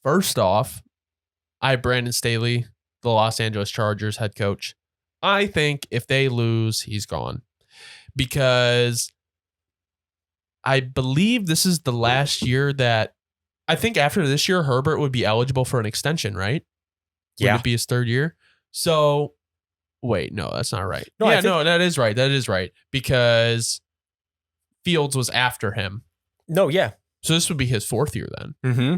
First off, I have Brandon Staley, the Los Angeles Chargers head coach. I think if they lose, he's gone. Because I believe this is the last year that I think after this year, Herbert would be eligible for an extension, right? Yeah. Would it be his third year? So, wait, no, that's not right. No, no, that is right. That is right. Because Fields was after him. No, yeah. So this would be his fourth year then. Mm-hmm.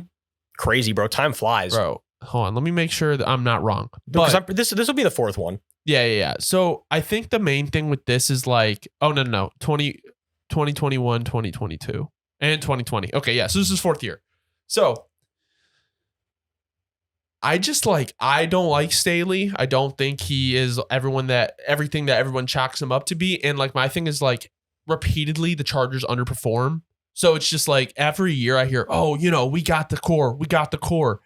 Crazy, bro. Time flies. Bro, hold on. Let me make sure that I'm not wrong. Because But this will be the fourth one. Yeah. So I think the main thing with this is like, oh, no. 2021, 2022, and 2020. Okay, yeah. So this is fourth year. So I don't like Staley. I don't think he is everything that everyone chalks him up to be. And like my thing is like repeatedly the Chargers underperform. So it's just like every year I hear, oh, we got the core.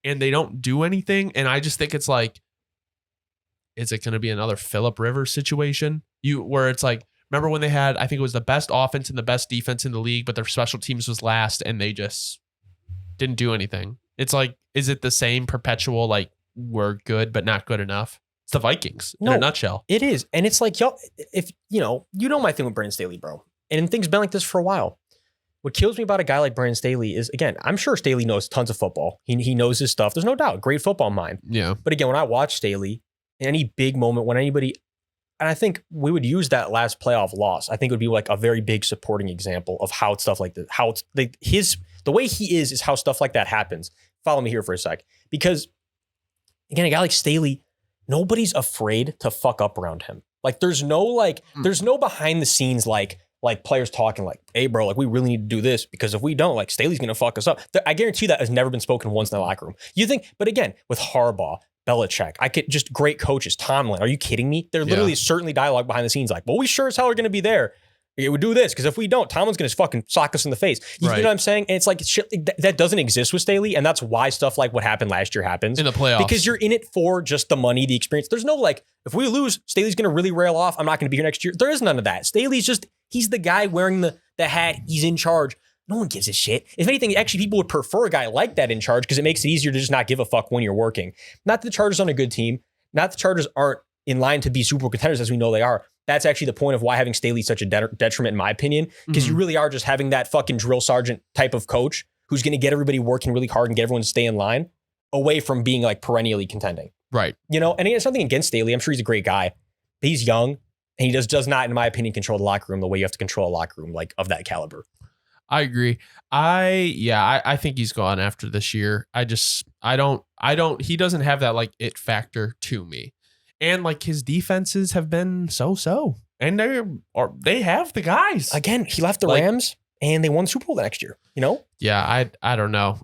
And they don't do anything. And I just think it's like, is it going to be another Phillip Rivers situation? Where it's like, remember when they had, I think it was the best offense and the best defense in the league, but their special teams was last and they just didn't do anything. It's like, is it the same perpetual, like, we're good, but not good enough? It's the Vikings in a nutshell. It is. And it's like, yo, if my thing with Brandon Staley, bro. And things been like this for a while. What kills me about a guy like Brandon Staley is, again, I'm sure Staley knows tons of football. He knows his stuff. There's no doubt. Great football mind. Yeah. But again, when I watch Staley, in any big moment, when anybody, and I think we would use that last playoff loss, I think it would be like a very big supporting example of how stuff like this, how it's the way he is how stuff like that happens. Follow me here for a sec. Because again, a guy like Staley, nobody's afraid to fuck up around him. Like there's no behind the scenes like players talking like, hey bro, like we really need to do this because if we don't, like Staley's going to fuck us up. I guarantee that has never been spoken once in the locker room. You think, but again, with Harbaugh, Belichick, I could just great coaches, Tomlin, are you kidding me? They're literally certainly dialogue behind the scenes like, well, we sure as hell are going to be there. It would do this because if we don't, Tomlin's going to fucking sock us in the face. You know what I'm saying? And it's like shit that doesn't exist with Staley, and that's why stuff like what happened last year happens in the playoffs because you're in it for just the money, the experience. There's no like, if we lose, Staley's going to really rail off. I'm not going to be here next year. There is none of that. Staley's just he's the guy wearing the hat. He's in charge. No one gives a shit. If anything, actually, people would prefer a guy like that in charge because it makes it easier to just not give a fuck when you're working. Not that the Chargers aren't a good team. Not that the Chargers aren't in line to be Super Bowl contenders as we know they are. That's actually the point of why having Staley such a detriment, in my opinion, because you really are just having that fucking drill sergeant type of coach who's going to get everybody working really hard and get everyone to stay in line away from being like perennially contending. Right. And he has something against Staley. I'm sure he's a great guy. But he's young and he does not, in my opinion, control the locker room the way you have to control a locker room like of that caliber. I agree. I think he's gone after this year. I don't, he doesn't have that like it factor to me. And like his defenses have been so, and they have the guys. Again, he left the Rams and they won the Super Bowl the next year, Yeah, I don't know.